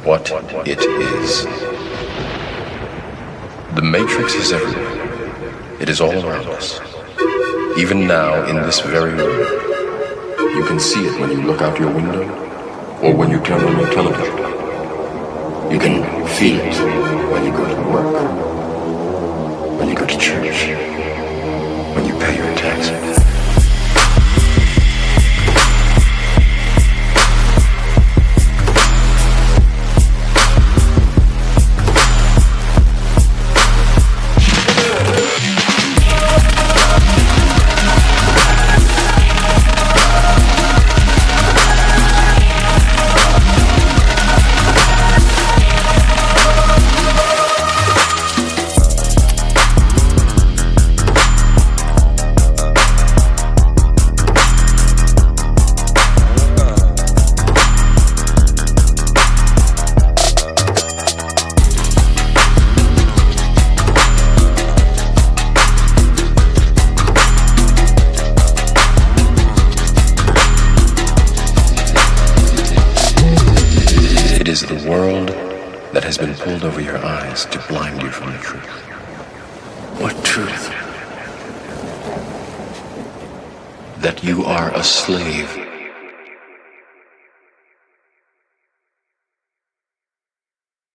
what it is. The Matrix is everywhere. It is all around us. Even now, in this very room, you can see it when you look out your window or when you turn on your television. You can feel it when you go to work, when you go to church, when you pay your taxes. It is the world that has been pulled over your eyes to blind you from the truth. What truth? That you are a slave